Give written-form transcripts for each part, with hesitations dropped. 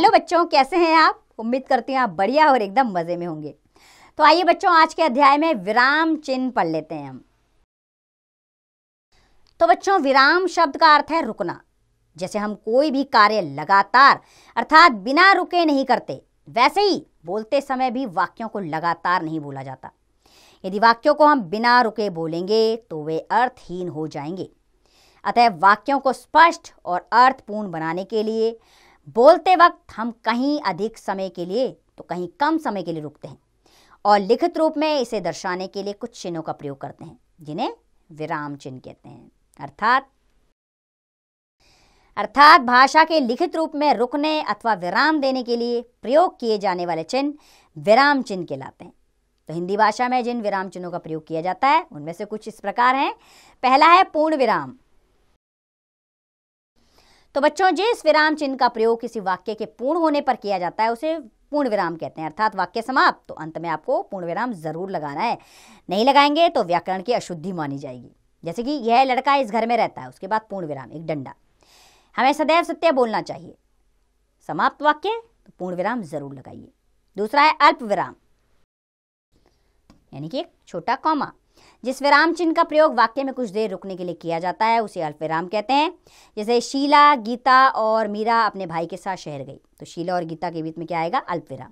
Hello बच्चों, कैसे हैं आप? उम्मीद करती हूँ आप बढ़िया और एकदम मजे में होंगे। तो आइए बच्चों, आज के अध्याय में विराम चिन्ह पढ़ लेते हैं हम। तो बच्चों, विराम शब्द का अर्थ है रुकना। जैसे हम कोई भी कार्य लगातार अर्थात बिना रुके नहीं करते, वैसे ही बोलते समय भी वाक्यों को लगातार नहीं बोला जाता। यदि वाक्यों को हम बिना रुके बोलेंगे तो वे अर्थहीन हो जाएंगे। अतः वाक्यों को स्पष्ट और अर्थपूर्ण बनाने के लिए बोलते वक्त हम कहीं अधिक समय के लिए तो कहीं कम समय के लिए रुकते हैं और लिखित रूप में इसे दर्शाने के लिए कुछ चिन्हों का प्रयोग करते हैं, जिन्हें विराम चिन्ह कहते हैं। अर्थात भाषा के लिखित रूप में रुकने अथवा विराम देने के लिए प्रयोग किए जाने वाले चिन्ह विराम चिन्ह कहलाते हैं। तो हिंदी भाषा में जिन विराम चिन्हों का प्रयोग किया जाता है उनमें से कुछ इस प्रकार हैं। पहला है पूर्ण विराम। तो बच्चों, जिस विराम चिन्ह का प्रयोग किसी वाक्य के पूर्ण होने पर किया जाता है उसे पूर्ण विराम कहते हैं। अर्थात वाक्य समाप्त तो अंत में आपको पूर्ण विराम जरूर लगाना है, नहीं लगाएंगे तो व्याकरण की अशुद्धि मानी जाएगी। जैसे कि यह लड़का इस घर में रहता है, उसके बाद पूर्ण विराम, एक डंडा। हमें सदैव सत्य बोलना चाहिए, समाप्त वाक्य तो पूर्ण विराम जरूर लगाइए। दूसरा है अल्प विराम, यानी कि एक छोटा कॉमा। जिस विराम चिन्ह का प्रयोग वाक्य में कुछ देर रुकने के लिए किया जाता है उसे अल्प विराम कहते हैं। जैसे शीला, गीता और मीरा अपने भाई के साथ शहर गई, तो शीला और गीता के बीच में क्या आएगा? अल्प विराम।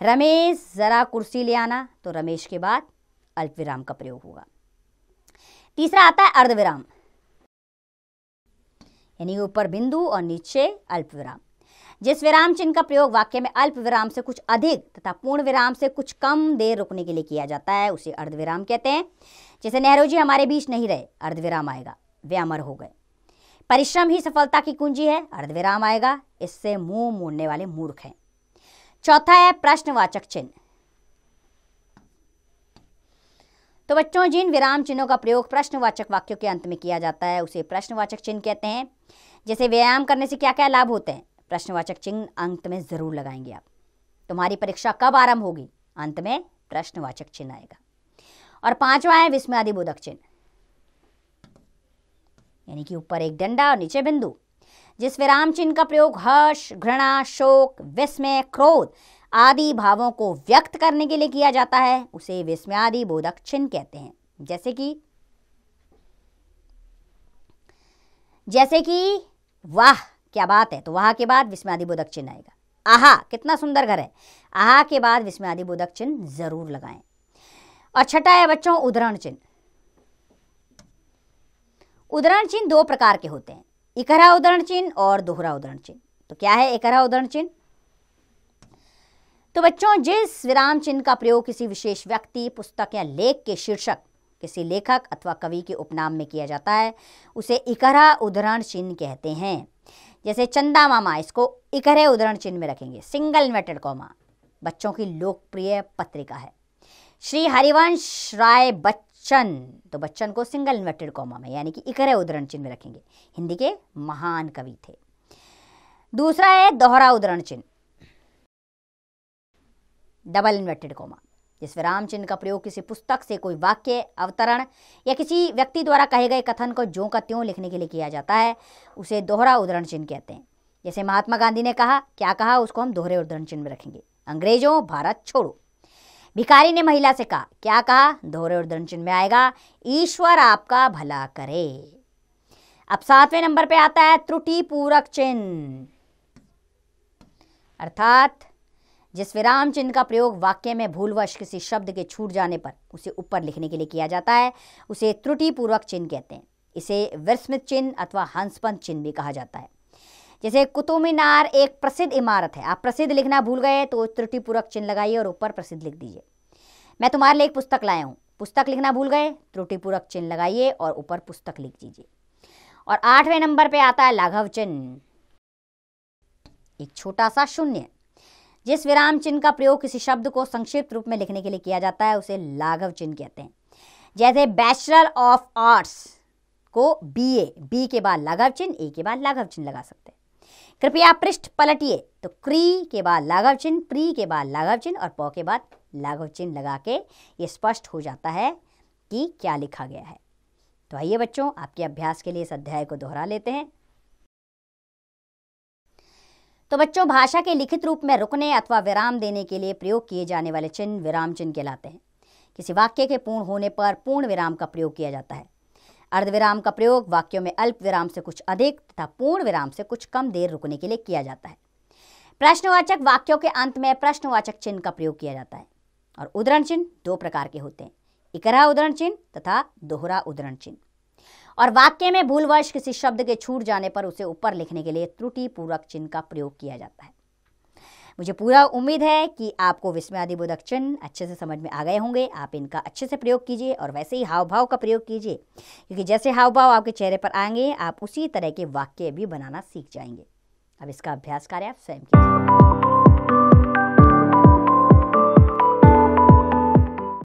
रमेश जरा कुर्सी ले आना, तो रमेश के बाद अल्प विराम का प्रयोग होगा। तीसरा आता है अर्धविराम, यानी ऊपर बिंदु और नीचे अल्प विराम। जिस विराम चिन्ह का प्रयोग वाक्य में अल्प विराम से कुछ अधिक तथा पूर्ण विराम से कुछ कम देर रुकने के लिए किया जाता है उसे अर्धविराम कहते हैं। जैसे नेहरू जी हमारे बीच नहीं रहे, अर्धविराम आएगा, वे अमर हो गए। परिश्रम ही सफलता की कुंजी है, अर्धविराम आएगा, इससे मुंह मोड़ने वाले मूर्ख हैं। चौथा है प्रश्नवाचक चिन्ह। तो बच्चों, जिन विराम चिन्हों का प्रयोग प्रश्नवाचक वाक्यों के अंत में किया जाता है उसे प्रश्नवाचक चिन्ह कहते हैं। जैसे व्यायाम करने से क्या क्या लाभ होते हैं, प्रश्नवाचक चिन्ह अंत में जरूर लगाएंगे आप। तुम्हारी परीक्षा कब आरंभ होगी, अंत में प्रश्नवाचक चिन्ह आएगा। और पांचवा है विस्मयादिबोधक चिन्ह, यानी कि ऊपर एक डंडा और नीचे बिंदु। जिस विराम चिन्ह का प्रयोग हर्ष, घृणा, शोक, विस्मय, क्रोध आदि भावों को व्यक्त करने के लिए किया जाता है उसे विस्मयादिबोधक चिन्ह कहते हैं। जैसे कि वाह क्या बात है, तो वाह के बाद विस्मयादिबोधक चिन्ह आएगा। आहा कितना सुंदर घर है, आहा के बाद विस्मयादिबोधक चिन्ह जरूर लगाएं। और छठा है बच्चों उद्धरण चिन्ह। उद्धरण चिन्ह दो प्रकार के होते हैं, इकहरा उद्धरण चिन्ह और दोहरा उद्धरण चिन्ह। तो क्या है इकहरा उद्धरण चिन्ह? तो बच्चों, जिस विराम चिन्ह का प्रयोग किसी विशेष व्यक्ति, पुस्तक या लेख के शीर्षक, किसी लेखक अथवा कवि के उपनाम में किया जाता है उसे इकहरा उद्धरण चिन्ह कहते हैं। जैसे चंदा मामा, इसको इकहरे उद्धरण चिन्ह में रखेंगे, सिंगल इन्वर्टेड कॉमा, बच्चों की लोकप्रिय पत्रिका है। श्री हरिवंश राय बच्चन, तो बच्चन को सिंगल इन्वर्टेड कॉमा में यानी कि इकहरे उद्धरण चिन्ह में रखेंगे, हिंदी के महान कवि थे। दूसरा है दोहरा उद्धरण चिन्ह, डबल इन्वर्टेड कॉमा। जिस विराम चिन्ह का प्रयोग किसी पुस्तक से कोई वाक्य, अवतरण या किसी व्यक्ति द्वारा कहे गए कथन को ज्यों का त्यों लिखने के लिए किया जाता है उसे दोहरा उद्धरण चिन्ह कहते हैं। जैसे महात्मा गांधी ने कहा, क्या कहा, उसको हम दोहरे उद्धरण चिन्ह में रखेंगे, अंग्रेजों भारत छोड़ो। भिखारी ने महिला से कहा, क्या कहा, दोहरे उद्धरण चिन्ह में आएगा, ईश्वर आपका भला करे। अब 7वें नंबर पे आता है त्रुटि पूरक चिन्ह। अर्थात जिस विराम चिन्ह का प्रयोग वाक्य में भूलवश किसी शब्द के छूट जाने पर उसे ऊपर लिखने के लिए किया जाता है उसे त्रुटि पूर्वक चिन्ह कहते हैं। इसे विस्मृत चिन्ह अथवा हंसपंथ चिन्ह भी कहा जाता है। जैसे कुतुब मीनार एक प्रसिद्ध इमारत है, आप प्रसिद्ध लिखना भूल गए तो त्रुटि पूर्वक चिन्ह लगाइए और ऊपर प्रसिद्ध लिख दीजिए। मैं तुम्हारे लिए एक पुस्तक लाया हूँ, पुस्तक लिखना भूल गए, त्रुटि पूर्वक चिन्ह लगाइए और ऊपर पुस्तक लिख दीजिए। और 8वें नंबर पर आता है लाघव चिन्ह, एक छोटा सा शून्य। जिस विराम चिन्ह का प्रयोग किसी शब्द को संक्षिप्त रूप में लिखने के लिए किया जाता है उसे लाघव चिन्ह कहते हैं। जैसे बैचलर ऑफ आर्ट्स को BA, B के बाद लाघव चिन्ह, A के बाद लाघव चिन्ह लगा सकते हैं। कृपया पृष्ठ पलटिए, तो क्री के बाद लाघव चिन्ह, प्री के बाद लाघव चिन्ह और प के बाद लाघव चिन्ह लगा के ये स्पष्ट हो जाता है कि क्या लिखा गया है। तो आइए बच्चों, आपके अभ्यास के लिए इस अध्याय को दोहरा लेते हैं। तो बच्चों, भाषा के लिखित रूप में रुकने अथवा विराम देने के लिए प्रयोग किए जाने वाले चिन्ह विराम चिन्ह कहलाते हैं। किसी वाक्य के पूर्ण होने पर पूर्ण विराम का प्रयोग किया जाता है। अर्धविराम का प्रयोग वाक्यों में अल्प विराम से कुछ अधिक तथा पूर्ण विराम से कुछ कम देर रुकने के लिए किया जाता है। प्रश्नवाचक वाक्यों के अंत में प्रश्नवाचक चिन्ह का प्रयोग किया जाता है। और उद्धरण चिन्ह दो प्रकार के होते हैं, इकरार उद्धरण चिन्ह तथा दोहरा उद्धरण चिन्ह। और वाक्य में भूलवश किसी शब्द के छूट जाने पर उसे ऊपर लिखने के लिए त्रुटि पूर्वक चिन्ह का प्रयोग किया जाता है। मुझे पूरा उम्मीद है कि आपको विस्मयादिबोधक चिन्ह अच्छे से समझ में आ गए होंगे। आप इनका अच्छे से प्रयोग कीजिए और वैसे ही हाव भाव का प्रयोग कीजिए, क्योंकि जैसे हाव भाव आपके चेहरे पर आएंगे आप उसी तरह के वाक्य भी बनाना सीख जाएंगे। अब इसका अभ्यास कार्य आप स्वयं कीजिए।